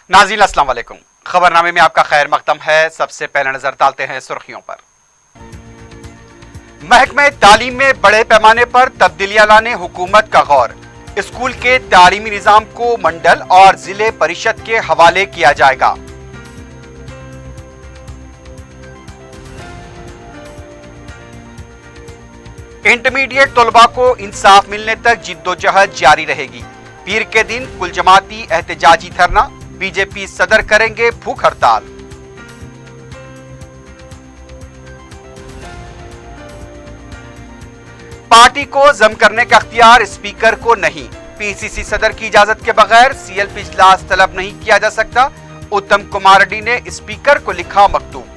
नाज़रीन अस्सलाम वालेकुम। खबरनामे में आपका खैर मकदम है। सबसे पहले नजर डालते हैं सुर्खियों पर। महकमे तालीम में बड़े पैमाने पर तब्दीलियां लाने हुकूमत का गौर। स्कूल के तालीमी निजाम को मंडल और जिले परिषद के हवाले किया जाएगा। इंटरमीडिएट तलबा को इंसाफ मिलने तक जिद्दोजहद जारी रहेगी। पीर के दिन कुल जमाती एहतजाजी धरना, बीजेपी सदर करेंगे भूख हड़ताल। पार्टी को जम करने का अख्तियार स्पीकर को नहीं। पीसीसी सदर की इजाजत के बगैर सीएलपी इजलास तलब नहीं किया जा सकता। उत्तम कुमार रेड्डी ने स्पीकर को लिखा मकतूब।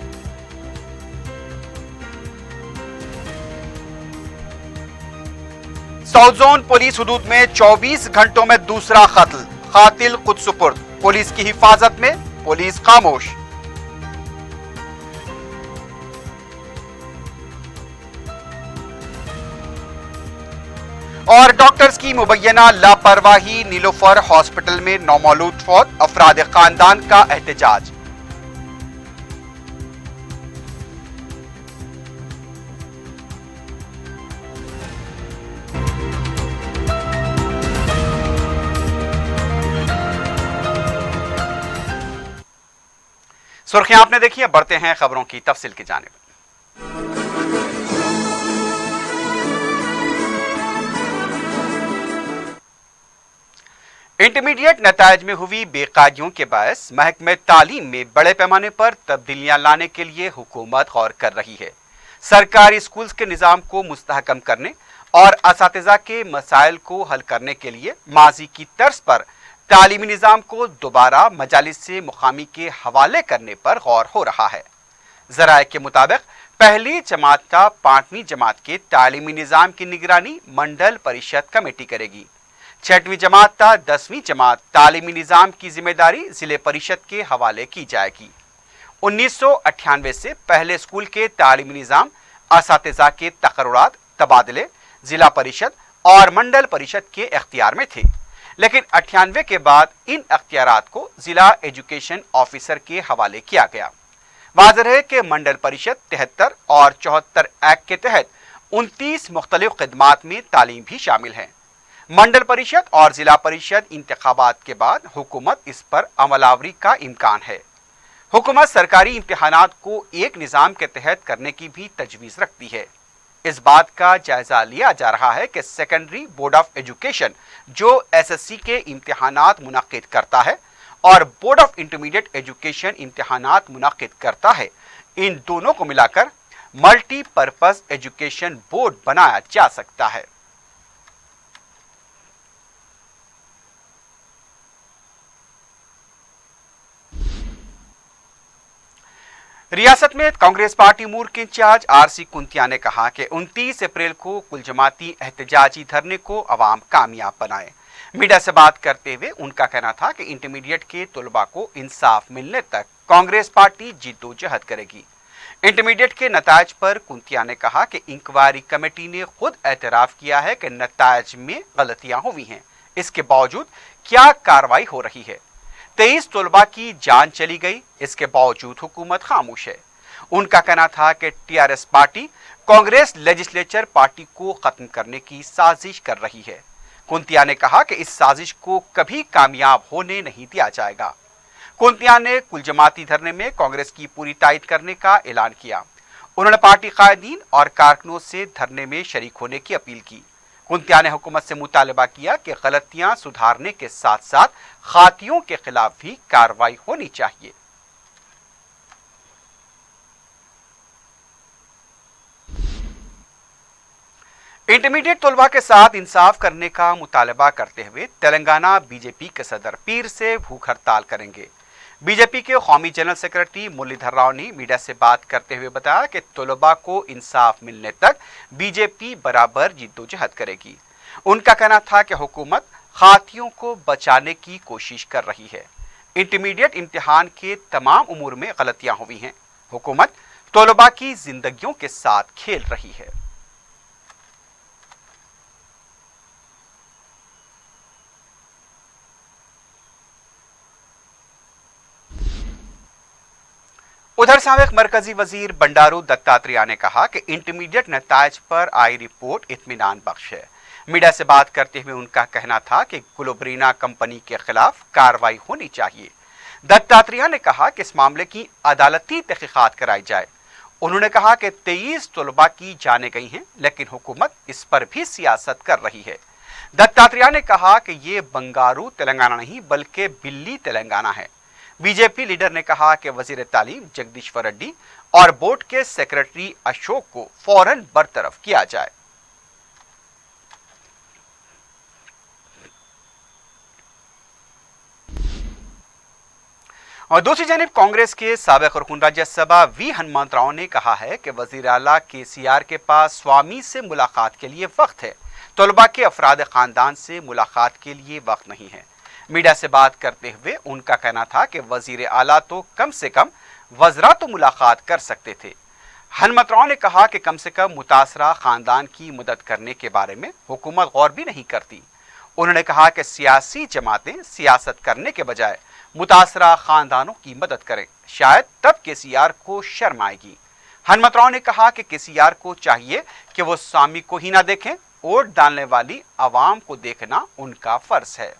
साउथ जोन पुलिस हुदूद में 24 घंटों में दूसरा कत्ल, कातिल खुद सुपुर्द। पुलिस की हिफाजत में, पुलिस खामोश। और डॉक्टर्स की मुबैना लापरवाही, नीलोफर हॉस्पिटल में नौमौलूद फौत, अफराद खानदान का एहतजाज। सुर्खियां आपने देखी है, बढ़ते हैं खबरों की तफसील की जानिब। इंटरमीडिएट नतायज में हुई बेकायदियों के बायस महकमे तालीम में बड़े पैमाने पर तब्दीलियां लाने के लिए हुकूमत गौर कर रही है। सरकारी स्कूल्स के निज़ाम को मुस्तहकम करने और असातिज़ा के मसाइल को हल करने के लिए माजी की तर्ज पर तालीमी निज़ाम को दोबारा मजालिस से मुकामी के हवाले करने पर गौर हो रहा है। ज़राए के मुताबिक पहली जमात का 5वीं जमात के तालीमी निज़ाम की निगरानी मंडल परिषद कमेटी करेगी। 6वीं जमात का 10वीं जमात तालीमी निज़ाम की जिम्मेदारी जिले परिषद के हवाले की जाएगी। 1998 से पहले स्कूल के तालीमी निज़ाम असातिज़ा के तकर्रुरात, तबादले जिला परिषद और मंडल परिषद के इख्तियार में थे, लेकिन 98 के बाद इन अख्तियारात को जिला एजुकेशन ऑफिसर के हवाले किया गया। वाज़ेह है कि मंडल परिषद 73 और 74 एक्ट के तहत 29 मुख्तलिफ खिदमात में तालीम भी शामिल है। मंडल परिषद और जिला परिषद इंतखाबात के बाद हुकूमत इस पर अमलावरी का इम्कान है। हुकूमत सरकारी इम्तिहानात को एक निज़ाम के तहत करने की भी तजवीज़ रखती है। इस बात का जायजा लिया जा रहा है कि सेकेंडरी बोर्ड ऑफ एजुकेशन जो एसएससी के इम्तिहानात मुनक्किद करता है और बोर्ड ऑफ इंटरमीडिएट एजुकेशन इम्तिहानात मुनक्किद करता है, इन दोनों को मिलाकर मल्टीपर्पज एजुकेशन बोर्ड बनाया जा सकता है। रियासत में कांग्रेस पार्टी मूर के इंचार्ज आरसी कुंतिया ने कहा कि 29 अप्रैल को कुल जमाती एहतजाजी धरने को अवाम कामयाब बनाए। मीडिया से बात करते हुए उनका कहना था कि इंटरमीडिएट के तलबा को इंसाफ मिलने तक कांग्रेस पार्टी जिद्दोजहद करेगी। इंटरमीडिएट के नतायज पर कुंतिया ने कहा कि इंक्वायरी कमेटी ने खुद एतराफ किया है कि नतायज में गलतियां हुई हैं, इसके बावजूद क्या कार्रवाई हो रही है। 23 तलबा की जान चली गई, इसके बावजूद हुकूमत खामोश है। उनका कहना था कि TRS party Congress legislature party को खत्म करने की साजिश कर रही है। कुंतिया ने कहा कि इस साजिश को कभी कामयाब होने नहीं दिया जाएगा। कुंतिया ने कुल जमाती धरने में कांग्रेस की पूरी तायद करने का ऐलान किया। उन्होंने पार्टी कायदीन और कारकुनों से धरने में शरीक होने की अपील की। कुंतिया ने हुकूमत से मुतालबा किया कि गलतियां सुधारने के साथ साथ खातियों के खिलाफ भी कार्रवाई होनी चाहिए। इंटरमीडिएट तलबा के साथ इंसाफ करने का मुतालबा करते हुए तेलंगाना बीजेपी के सदर पीर से भूख हड़ताल करेंगे। बीजेपी के कौमी जनरल सेक्रेटरी मुरलीधर राव ने मीडिया से बात करते हुए बताया कि तलबा को इंसाफ मिलने तक बीजेपी बराबर जिद्दोजहद करेगी। उनका कहना था कि हुकूमत खातियों को बचाने की कोशिश कर रही है। इंटरमीडिएट इम्तिहान के तमाम उमूर में गलतियां हुई हैं। हुकूमत तलबा की जिंदगियों के साथ खेल रही है। उधर साबिक मरकजी वजीर बंडारू दत्तात्रेय ने कहा कि इंटरमीडिएट नतायज पर आई रिपोर्ट इत्मीनान बख्श है। मीडिया से बात करते हुए उनका कहना था कि ग्लोबरीना कंपनी के खिलाफ कार्रवाई होनी चाहिए। दत्तात्रेय ने कहा कि इस मामले की अदालती तहकीकात कराई जाए। उन्होंने कहा कि 23 तलबा की जाने गई हैं, लेकिन हुकूमत इस पर भी सियासत कर रही है। दत्तात्रेय ने कहा कि ये बंगारू तेलंगाना नहीं बल्कि बिल्ली तेलंगाना है। बीजेपी लीडर ने कहा कि वजीर तालीम जगदीश्वर रेड्डी और बोर्ड के सेक्रेटरी अशोक को फौरन बरतरफ किया जाए। और दूसरी जानिब कांग्रेस के साबिक रुकन राज्यसभा वी हनुमंत राव ने कहा है कि वजीर आला केसीआर के पास स्वामी से मुलाकात के लिए वक्त है, तलबा के अफराद खानदान से मुलाकात के लिए वक्त नहीं है। मीडिया से बात करते हुए उनका कहना था कि वजीर आला तो कम से कम वज़रा तो मुलाकात कर सकते थे। हनुमंत राव ने कहा कि कम से कम मुतासरा खानदान की मदद करने के बारे में हुकूमत गौर भी नहीं करती। उन्होंने कहा कि सियासी जमातें सियासत करने के बजाय मुतासरा खानदानों की मदद करें, शायद तब केसीआर को शर्म आएगी। हनुमंत राव ने कहा कि केसीआर को चाहिए कि वो स्वामी को ही ना देखें, वोट डालने वाली आवाम को देखना उनका फर्ज है।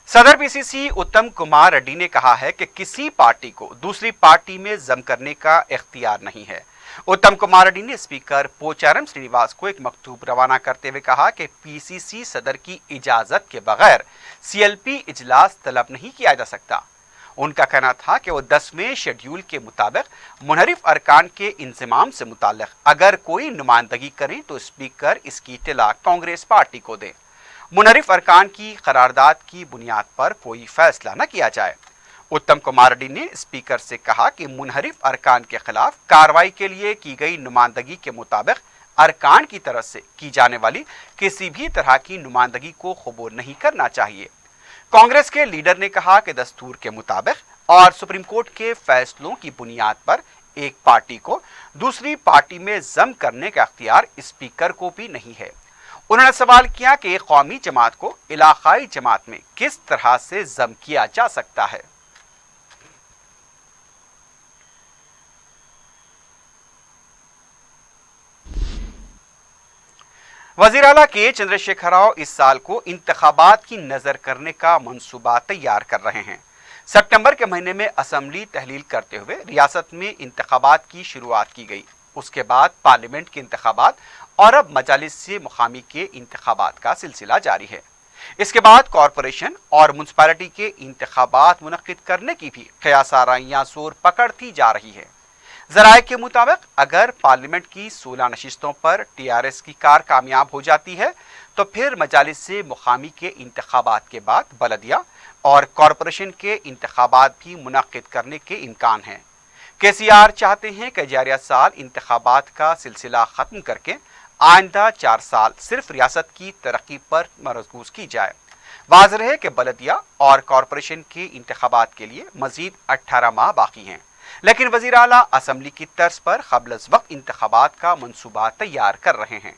सदर पीसीसी उत्तम कुमार रेड्डी ने कहा है कि किसी पार्टी को दूसरी पार्टी में जम करने का इख्तियार नहीं है। उत्तम कुमार रेड्डी ने स्पीकर पोचारम श्रीनिवास को एक मकतूब रवाना करते हुए कहा कि पीसीसी सदर की इजाजत के बगैर सीएलपी इजलास तलब नहीं किया जा सकता। उनका कहना था कि वो 10वें शेड्यूल के मुताबिक मुनहरिफ अरकान के इंतजाम से मुताल्लिक अगर कोई नुमाइंदगी करें तो स्पीकर इसकी इत्तला कांग्रेस पार्टी को दें। मुनहरिफ अरकान की करारदाद की बुनियाद पर कोई फैसला न किया जाए। उत्तम कुमार रेड्डी ने स्पीकर से कहा कि मुनहरिफ अरकान के खिलाफ कार्रवाई के लिए की गई नुमाइंदगी के मुताबिक अरकान की तरफ से की जाने वाली किसी भी तरह की नुमाइंदगी को कबूल नहीं करना चाहिए। कांग्रेस के लीडर ने कहा कि दस्तूर के मुताबिक और सुप्रीम कोर्ट के फैसलों की बुनियाद पर एक पार्टी को दूसरी पार्टी में जम करने का अख्तियार स्पीकर को भी नहीं है। उन्होंने सवाल किया कि एक कौमी जमात को इलाकाई जमात में किस तरह से जम किया जा सकता है। वजीर आला के चंद्रशेखर राव इस साल को इंतखाबात की नजर करने का मंसूबा तैयार कर रहे हैं। सितंबर के महीने में असम्बली तहलील करते हुए रियासत में इंतखाबात की शुरुआत की गई। उसके बाद पार्लियामेंट के इंतखाबात और अब मजालिस से मुकामी के इंतखाबात का सिलसिला जारी है। इसके बाद कॉरपोरेशन और म्युनिसिपैलिटी के इंतखाबात मुनक्किद करने की भी क़यासाराइयां जोर पकड़ती जा रही है। जराये के मुताबिक अगर पार्लियामेंट की 16 नशिस्तों पर टीआरएस की कार कामयाब हो जाती है तो फिर मजालिस से मुकामी के इंतखाबात के बाद बलदिया और कॉरपोरेशन के इंतखाबात भी मुनक्किद करने के इम्कान हैं। केसीआर चाहते हैं कि जारिया साल इंतखाबात का सिलसिला खत्म करके आइंदा 4 साल सिर्फ रियासत की तरक्की पर मरकूज की जाए। वाज़ेह है कि बलदिया और कॉरपोरेशन के इंतखाबात के लिए मजीद 18 माह बाकी हैं, लेकिन वज़ीर आला असम्बली की तर्ज पर क़ब्ल अज़ वक्त इंतखाबात का मंसूबा तैयार कर रहे हैं।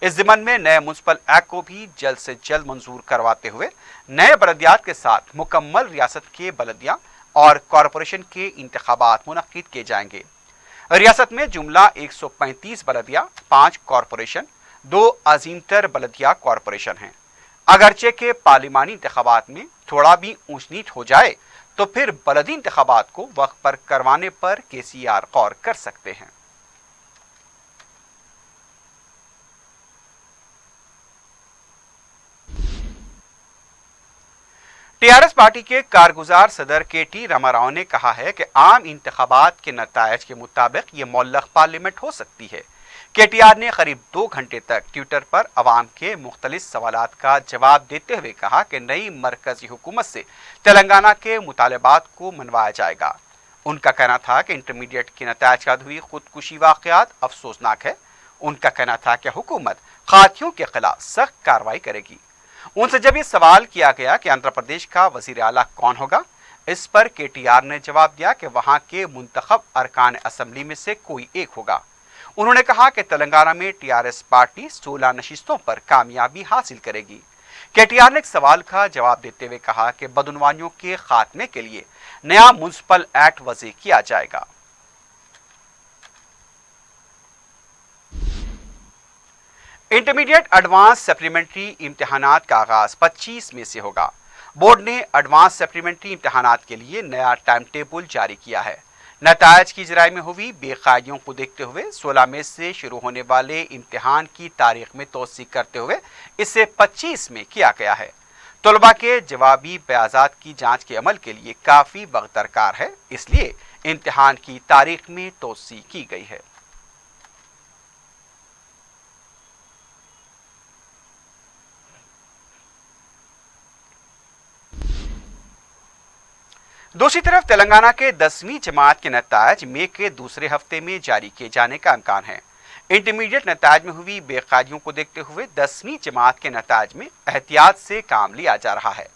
इस ज़िमन में नए म्युनिसिपल एक्ट को भी जल्द से जल्द मंजूर करवाते हुए नए बलदियात के साथ मुकम्मल रियासत के बलदिया और कॉरपोरेशन के इंतखाबात मुनक्किद किए जाएंगे। रियासत में जुमला 135 बलदिया, 5 कॉरपोरेशन, 2 अजीमतर बलदिया कॉरपोरेशन हैं। अगरचे के पार्लिमानी इंतखाबात में थोड़ा भी ऊंच नीच हो जाए तो फिर बलदी इंतखाबात को वक्त पर करवाने पर केसीआर गौर कर सकते हैं। टीआरएस पार्टी के कारगुजार सदर केटी रामाराव ने कहा है कि आम इंतखाबात के नतायज के मुताबिक ये मुअल्लक़ पार्लियामेंट हो सकती है। केटीआर ने करीब 2 घंटे तक ट्विटर पर अवाम के मुख्तलिफ सवालात का जवाब देते हुए कहा कि नई मरकजी हुकूमत से तेलंगाना के मुतालबात को मनवाया जाएगा। उनका कहना था कि इंटरमीडिएट के नतायज के बाद हुई खुदकुशी वाक़यात अफसोसनाक है। उनका कहना था कि हुकूमत खातियों के खिलाफ सख्त कार्रवाई करेगी। उनसे जब ये सवाल किया गया कि आंध्र प्रदेश का वज़ीर आला कौन होगा, इस पर केटीआर ने जवाब दिया कि वहां के मुंतखब अरकान असम्बली में से कोई एक होगा। उन्होंने कहा कि तेलंगाना में टीआरएस पार्टी 16 नशिस्तों पर कामयाबी हासिल करेगी। KTR ने एक सवाल का जवाब देते हुए कहा कि बदعنवानियों के खात्मे के लिए नया म्युनिसिपल एक्ट वज़ी किया जाएगा। इंटरमीडिएट एडवांस सप्लीमेंट्री इम्तिहानात का आगाज 25 मई से होगा। बोर्ड ने एडवांस सप्लीमेंट्री इम्तिहानात के लिए नया टाइम टेबल जारी किया है। नतायज की इजराई में हुई बेकायदियों को देखते हुए 16 मई से शुरू होने वाले इम्तिहान की तारीख में तोसी करते हुए इसे 25 में किया गया है। तलबा के जवाबी बयाजात की जांच के अमल के लिए काफ़ी वक्त दरकार है, इसलिए इम्तिहान की तारीख में तोसी की गई है। दूसरी तरफ तेलंगाना के 10वीं जमात के नतायज मई के दूसरे हफ्ते में जारी किए जाने का इम्कान है। इंटरमीडिएट नतायज में हुई बेकायदियों को देखते हुए 10वीं जमात के नतायज में एहतियात से काम लिया जा रहा है।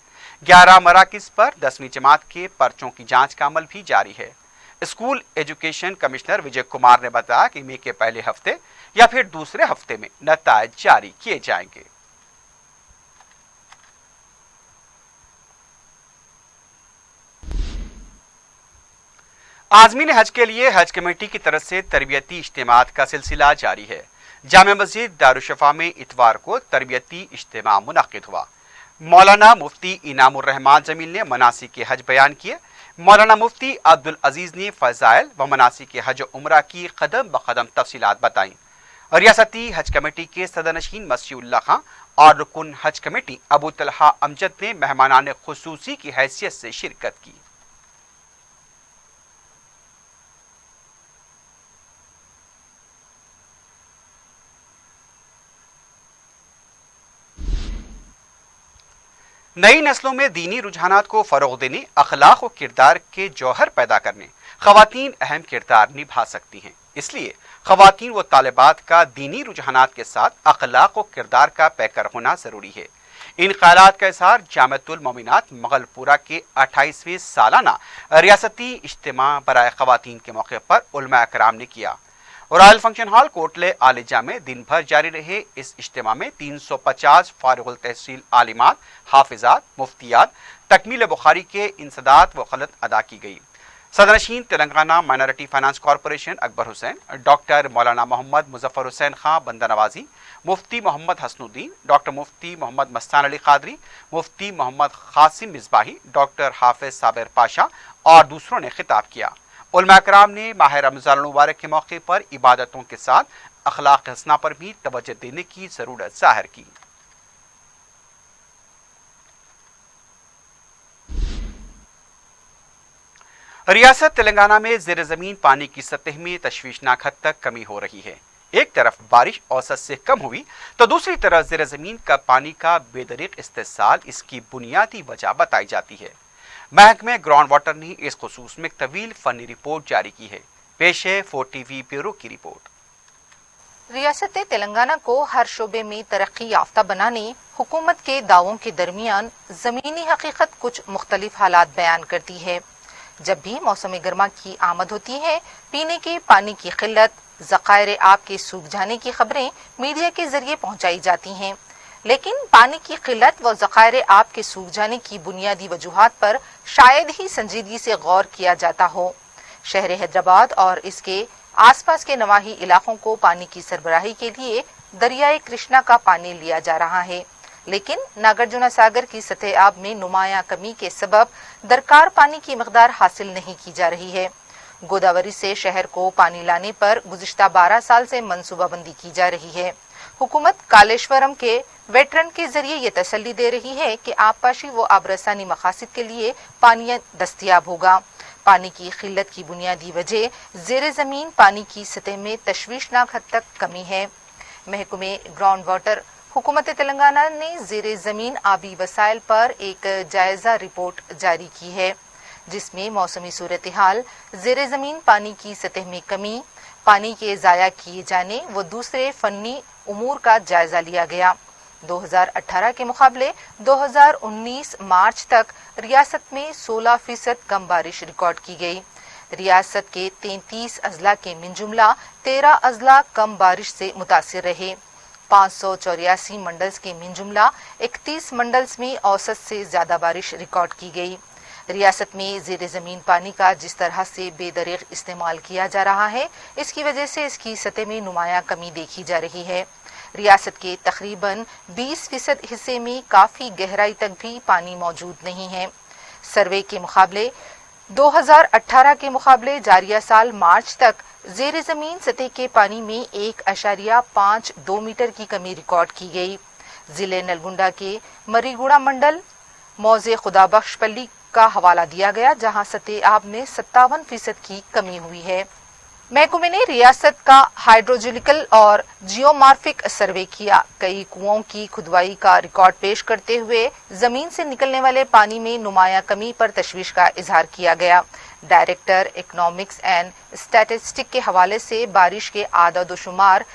11 मराकिज पर 10वीं जमात के पर्चों की जांच का अमल भी जारी है। School education commissioner Vijay Kumar ने बताया कि मई के पहले हफ्ते या फिर दूसरे हफ्ते में नतायज जारी किए जाएंगे। आज़मीन हज के लिए हज कमेटी की तरफ से तरबियती इज्तिमात का सिलसिला जारी है। जामे मस्जिद दारुशफा में इतवार को तरबियती इज्तिमा मुनक्किद हुआ। मौलाना मुफ्ती इनामुर रहमान जमील ने मनासिक के हज बयान किए। मौलाना मुफ्ती अब्दुल अजीज ने फजाइल व मनासिक के हज उम्रा की कदम ब कदम तफसीलात बताईं। रियासती हज कमेटी के सदरनशीन मसीउल्लाह खां और रुकुन हज कमेटी अबू तलहा अमजद ने मेहमानान खुसूसी की हैसियत से शिरकत की। नई नस्लों में दीनी रुझानात को फरोग देने, अखलाक और किरदार के जौहर पैदा करने खवातीन अहम किरदार निभा सकती हैं। इसलिए खवातीन व तालिबात का दीनी रुझानात के साथ अखलाक और किरदार का पैकर होना जरूरी है। इन ख्यालात का इज़हार जामिअतुल मोमिनात मगलपुरा के 28वें सालाना रियासती इज्तिमा बराए खवातीन के मौके पर उलमा इकराम ने किया। रॉयल फंक्शन हॉल कोटले आलिजा में दिन भर जारी रहे इस इज्तिमा में 350 फारिगुल तहसील आलिमात, हाफिजात, मुफ्तियात, तकमील बुखारी के इंसदात व खलत अदा की गई। सदरनशीन Telangana minority finance corporation Akbar Hussain, doctor Maulana Mohammed Muzaffar Hussain Khan Banda Nawazi, Mufti Mohammed Hasanuddin, doctor Mufti Mohammed Mastan Ali Qadri, Mufti Mohammed Qasim Misbahi, doctor Hafiz Sabir Pasha और दूसरों ने खिताब किया। उलमा इकराम ने माह रमज़ान मुबारक के मौके पर इबादतों के साथ अखलाक हसना पर भी तवज्जो देने की जरूरत जाहिर की। रियासत तेलंगाना में ज़ेर ज़मीन पानी की सतह में तशवीशनाक हद तक कमी हो रही है। एक तरफ बारिश औसत से कम हुई तो दूसरी तरफ ज़ेर ज़मीन का पानी का बेदरीक इस्तेसाल इसकी बुनियादी वजह बताई जाती है। महकमे ग्राउंड वाटर ने इस खुसूस में एक तवील फनी रिपोर्ट जारी की है। पेश है 4TV ब्यूरो की रिपोर्ट। रियासत तेलंगाना को हर शोबे में तरक्की याफ्ता बनाने हुकूमत के दावों के दरमियान जमीनी हकीकत कुछ मुख्तलिफ हालात बयान करती है। जब भी मौसम गर्मा की आमद होती है, पीने के पानी की किल्लत, ज़खायर आब के सूख जाने की खबरें मीडिया के जरिए पहुंचाई जाती हैं, लेकिन पानी की किल्लत व ज़खायर आब के सूख जाने की बुनियादी वजूहात पर शायद ही संजीदगी से गौर किया जाता हो। शहर हैदराबाद और इसके आसपास के नवाही इलाकों को पानी की सरबराही के लिए दरियाए कृष्णा का पानी लिया जा रहा है, लेकिन नागार्जुना सागर की सतह आब में नुमाया कमी के सबब दरकार पानी की मकदार हासिल नहीं की जा रही है। गोदावरी से शहर को पानी लाने पर गुज़िश्ता 12 साल से मनसूबाबंदी की जा रही है। हुकूमत कालेश्वरम के वेटरन के जरिए ये तसल्ली दे रही है कि आबपाशी व आबरसानी मकासद के लिए पानी दस्तयाब होगा। पानी की किल्लत की बुनियादी वजह ज़ेर ज़मीन पानी की सतह में तशवीशनाक हद तक कमी है। महकमे ग्राउंड वाटर हुकूमत तेलंगाना ने ज़ेर ज़मीन आबी वसाइल पर एक जायजा रिपोर्ट जारी की है, जिसमें मौसमी सूरत हाल, ज़ेर ज़मीन पानी की सतह में कमी, पानी के ज़ाया किए जाने व दूसरे फन्नी उमूर का जायजा लिया गया। 2018 के मुकाबले 2019 मार्च तक रियासत में 16% कम बारिश रिकॉर्ड की गई। रियासत के 33 अजला के मिन जुमला 13 अजला कम बारिश से मुतासिर रहे। 584 मंडल्स के मिन जुमला 31 मंडल्स में औसत से ज्यादा बारिश रिकॉर्ड की गई। रियासत में ज़ेर ज़मीन पानी का जिस तरह से बेदरीग इस्तेमाल किया जा रहा है, इसकी वजह से इसकी सतह में नुमायां कमी देखी जा रही है। रियासत के तकरीबन 20% हिस्से में काफ़ी गहराई तक भी पानी मौजूद नहीं है। सर्वे के मुकाबले 2018 के मुकाबले जारिया साल मार्च तक ज़ेर ज़मीन सतह के पानी में 1.52 मीटर की कमी रिकॉर्ड की गई। जिले नलगुंडा के मरीगुड़ा मंडल मौजे खुदाबख्शपल्ली का हवाला दिया गया, जहां सतह आब में 57% की कमी हुई है। महकमे ने रियासत का हाइड्रोलॉजिकल और जियोमार्फिक सर्वे किया। कई कुओं की खुदवाई का रिकॉर्ड पेश करते हुए जमीन से निकलने वाले पानी में नुमाया कमी पर तशवीश का इजहार किया गया। डायरेक्टर इकोनॉमिक्स एंड स्टैटिस्टिक के हवाले से बारिश के आदाद शुमार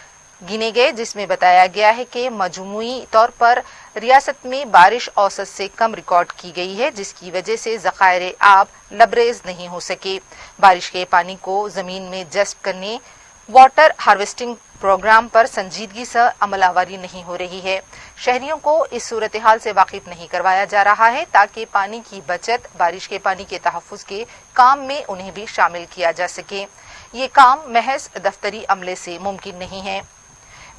गिने गए, जिसमें बताया गया है कि मजमूई तौर पर रियासत में बारिश औसत से कम रिकॉर्ड की गई है, जिसकी वजह से ज़खायर आब लबरेज नहीं हो सके। बारिश के पानी को जमीन में जज्ब करने वाटर हार्वेस्टिंग प्रोग्राम पर संजीदगी से अमलावरी नहीं हो रही है। शहरियों को इस सूरत हाल से वाकिफ नहीं करवाया जा रहा है ताकि पानी की बचत, बारिश के पानी के तहफ़्फ़ुज़ के काम में उन्हें भी शामिल किया जा सके। ये काम महज दफ्तरी अमले से मुमकिन नहीं है।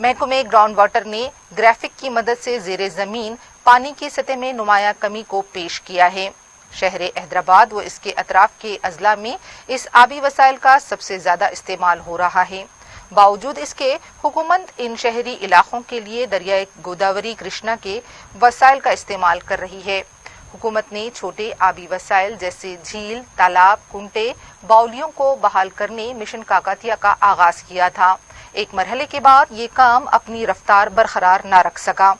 महकमे ग्राउंड वाटर ने ग्राफिक की मदद से ज़ेरे ज़मीन पानी की सतह में नुमाया कमी को पेश किया है। शहर हैदराबाद व इसके अतराफ के अजला में इस आबी वसाइल का सबसे ज़्यादा इस्तेमाल हो रहा है। बावजूद इसके हुकूमत इन शहरी इलाकों के लिए दरियाए गोदावरी कृष्णा के वसाइल का इस्तेमाल कर रही है। हुकूमत ने छोटे आबी वसाइल जैसे झील, तालाब, कुंटे, बाउलियों को बहाल करने मिशन काकतिया का आगाज किया था। एक मरहले के बाद ये काम अपनी रफ्तार बरकरार न रख सका।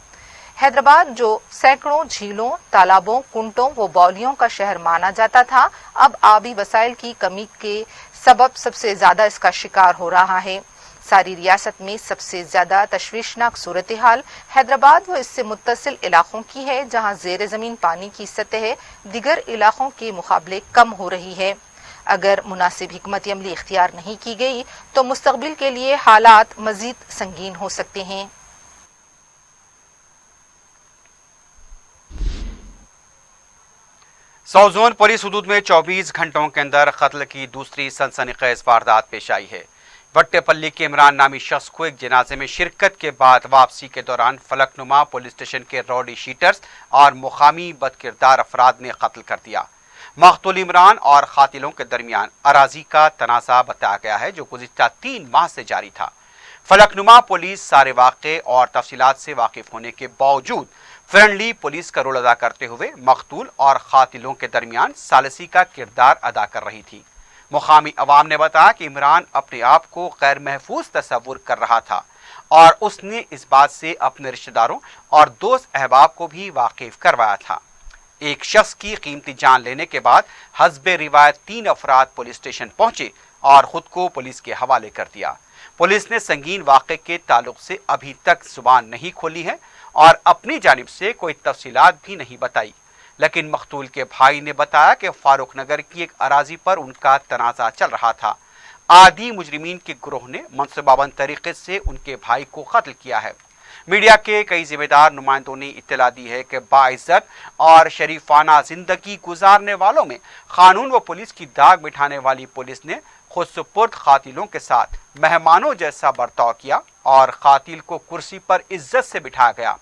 हैदराबाद जो सैकड़ों झीलों, तालाबों, कुंटों व बाउलियों का शहर माना जाता था, अब आबी वसाइल की कमी के सबब सबसे ज्यादा इसका शिकार हो रहा है। सारी रियासत में सबसे ज्यादा तशवीशनाक सूरत हाल हैदराबाद व इससे मुत्तसिल इलाकों की है, जहां ज़ेर ज़मीन पानी की सतह दिगर इलाकों के मुकाबले कम हो रही है। अगर मुनासिब हिकमत अमली इख्तियार नहीं की गई तो मुस्तकबिल के लिए हालात मजीद संगीन हो सकते हैं। साउथ जोन पुलिस हदूद में 24 घंटों के अंदर कत्ल की दूसरी सनसनीखेज वारदात पेश आई है। वट्टेपल्ली के इमरान नामी शख्स को एक जनाजे में शिरकत के बाद वापसी के दौरान फलकनुमा पुलिस स्टेशन के रौडी शीटर्स और मुकामी बदकिरदार अफराद ने कत्ल कर दिया। मकतूल इमरान और कातिलों के दरमियान अराजी का तनाज़ा बताया गया है, जो गुज़िश्ता 3 माह से जारी था। फलकनुमा पुलिस सारे वाक़े और तफसीलात से वाकिफ होने के बावजूद फ्रेंडली पुलिस का रोल अदा करते हुए मकतूल और कातिलों के दरमियान सालसी का किरदार अदा कर रही थी। मुकामी अवाम ने बताया कि इमरान अपने आप को गैर महफूज तस्वुर कर रहा था और उसने इस बात से अपने रिश्तेदारों और दोस्त अहबाब को भी वाकिफ करवाया था। एक शख्स की कीमती जान लेने के बाद हस्बे रिवायत 3 अफराद पुलिस स्टेशन पहुंचे और खुद को पुलिस के हवाले कर दिया। पुलिस ने संगीन वाक़े के ताल्लुक से अभी तक जुबान नहीं खोली है और अपनी जानिब से कोई तफसीलात भी नहीं बताई, लेकिन मकतूल के भाई ने बताया कि फारूक नगर की एक अराजी पर उनका तनाज़ा चल रहा था। आदि मुजरिमीन के ग्रोह ने मनसूबाबंद तरीके से उनके भाई को कत्ल किया है। मीडिया के कई जिम्मेदार नुमाइंदों ने इत्तला दी है कि बाइज्जत और शरीफाना जिंदगी गुजारने वालों में कानून व पुलिस की दाग बिठाने वाली पुलिस ने खुद सुपुर्द कातिलों के साथ मेहमानों जैसा बर्ताव किया और कातिल को कुर्सी पर इज्जत से बिठाया गया।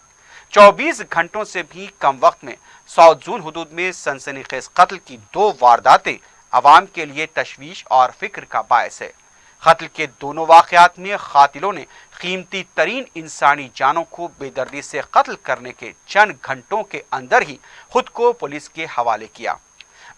24 घंटों से भी कम वक्त में साउथ जोन हुदूद में सनसनीखेज कत्ल की 2 वारदातें अवाम के लिए तशवीश और फिक्र का बायस है। कत्ल के दोनों वाक़यात में कातिलों ने कीमती तरीन इंसानी जानों को बेदर्दी से कत्ल करने के चंद घंटों के अंदर ही खुद को पुलिस के हवाले किया।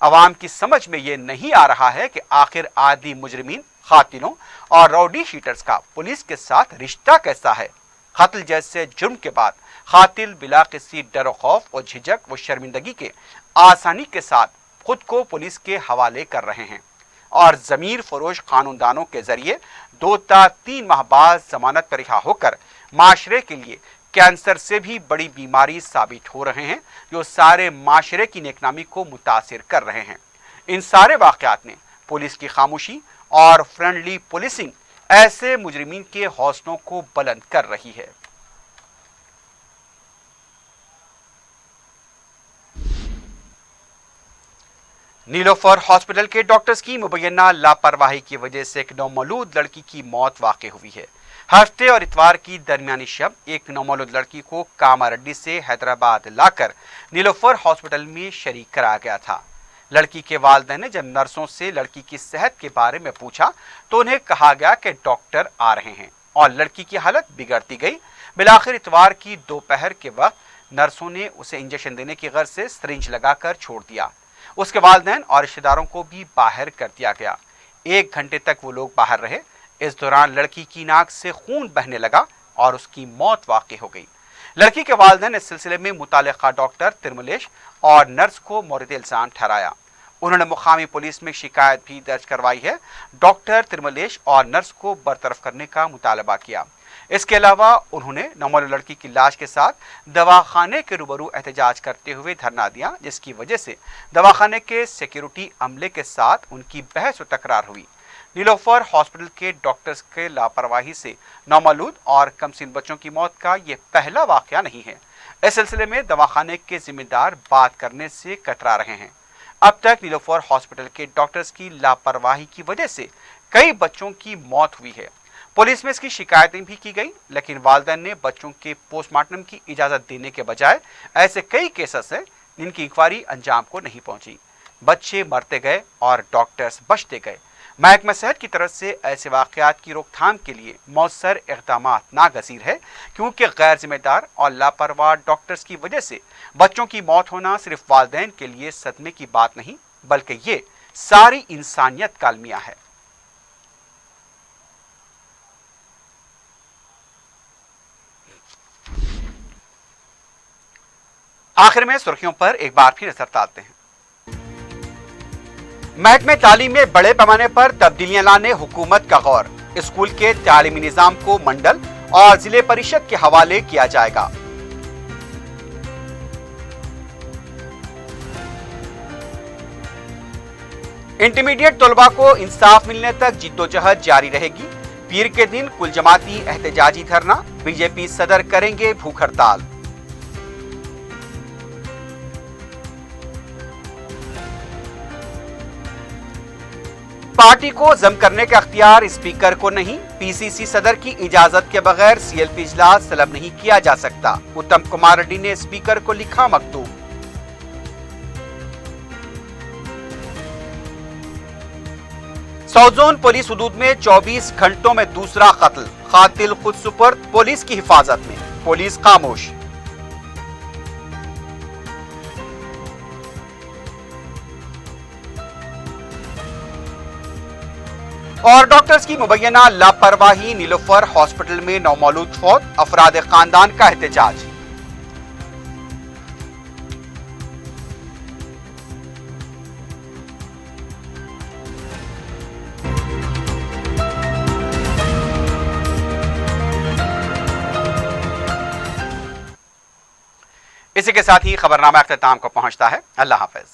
अवाम की समझ में ये नहीं आ रहा है कि आखिर आदि मुजरिमीन, कातिलों और रौडी शीटर्स का पुलिस के साथ रिश्ता कैसा है। कत्ल जैसे जुर्म के बाद कातिल बिला किसी डर खौफ और झिझक व शर्मिंदगी के आसानी के साथ खुद को पुलिस के हवाले कर रहे हैं और जमीर फरोश कानूनदानों के जरिए 2 या 3 माह बाद जमानत पर रिहा होकर माशरे के लिए कैंसर से भी बड़ी बीमारी साबित हो रहे हैं, जो सारे माशरे की नेकनामी को मुतासिर कर रहे हैं। इन सारे वाक़यात ने पुलिस की खामोशी और फ्रेंडली पुलिसिंग ऐसे मुजरिमीन के हौसलों को बुलंद कर रही है। नीलोफर हॉस्पिटल के डॉक्टर्स की मुबैना लापरवाही की वजह से एक नौमौलूद लड़की की मौत वाक़ हुई है। हफ्ते और इतवार की दरमियानी शब एक नौमौलूद लड़की को कामारेड्डी से हैदराबाद लाकर नीलोफर हॉस्पिटल में शरीक कराया गया था। लड़की के वालिदैन ने जब नर्सों से लड़की की सेहत के बारे में पूछा तो उन्हें कहा गया कि डॉक्टर आ रहे हैं और लड़की की हालत बिगड़ती गई। बिलाखिर इतवार की दोपहर के वक्त नर्सों ने उसे इंजेक्शन देने की गर्ज से सिरिंज लगाकर छोड़ दिया। उसके वालिदैन और रिश्तेदारों को भी बाहर कर दिया गया। 1 घंटे तक वो लोग बाहर रहे। इस दौरान लड़की की नाक से खून बहने लगा और उसकी मौत वाक़ई हो गई। लड़की के वालिदैन इस सिलसिले में मुतालिका डॉक्टर तिरमलेश और नर्स को मोरिद इल्जाम ठहराया। उन्होंने मुकामी पुलिस में शिकायत भी दर्ज करवाई है। डॉक्टर तिरमलेश और नर्स को बरतरफ करने का मुतालबा किया। इसके अलावा उन्होंने नौमौलूद लड़की की लाश के साथ दवाखाने के रूबरू एहतजाज करते हुए धरना दिया, जिसकी वजह से दवाखाने के सिक्योरिटी अमले के साथ उनकी बहस व तकरार हुई। नीलोफर हॉस्पिटल के डॉक्टर्स के लापरवाही से नौमौलूद और कमसिन बच्चों की मौत का ये पहला वाक़या नहीं है। इस सिलसिले में दवाखाने के जिम्मेदार बात करने से कतरा रहे हैं। अब तक नीलोफर हॉस्पिटल के डॉक्टर्स की लापरवाही की वजह से कई बच्चों की मौत हुई है। पुलिस में इसकी शिकायतें भी की गई, लेकिन वालिदैन ने बच्चों के पोस्टमार्टम की इजाज़त देने के बजाय ऐसे कई केसेस हैं जिनकी इंक्वायरी अंजाम को नहीं पहुंची। बच्चे मरते गए और डॉक्टर्स बचते गए। महकमा सेहत की तरफ से ऐसे वाक़यात की रोकथाम के लिए मौसर इक़दामात नागज़ीर है, क्योंकि गैर जिम्मेदार और लापरवाह डॉक्टर्स की वजह से बच्चों की मौत होना सिर्फ वालिदैन के लिए सदमे की बात नहीं, बल्कि ये सारी इंसानियत का अलमिया है। आखिर में सुर्खियों पर एक बार फिर नजर डालते हैं। महकमे तालीम में बड़े पैमाने पर तब्दीलियां लाने हुकूमत का गौर। स्कूल के तालीमी निजाम को मंडल और जिले परिषद के हवाले किया जाएगा। इंटरमीडिएट तलबा को इंसाफ मिलने तक जिद्दोजहद जारी रहेगी। पीर के दिन कुल जमाती एहतजाजी धरना, बीजेपी सदर करेंगे भूख हड़ताल। पार्टी को जम करने का अख्तियार स्पीकर को नहीं, पीसीसी सदर की इजाजत के बगैर सीएलपी इजलास तलब नहीं किया जा सकता। उत्तम कुमार रेड्डी ने स्पीकर को लिखा मकतूब। साउथ जोन पुलिस हुदूद में 24 घंटों में दूसरा कत्ल, कातिल खुद सुपर्द पुलिस की हिफाजत में, पुलिस खामोश। और डॉक्टर्स की मुबैना लापरवाही, नीलोफर हॉस्पिटल में नौमौलूद फौत, अफराद खानदान का एहतजाज। इसी के साथ ही खबरनामा अख्ताम को पहुंचता है। अल्लाह हाफिज।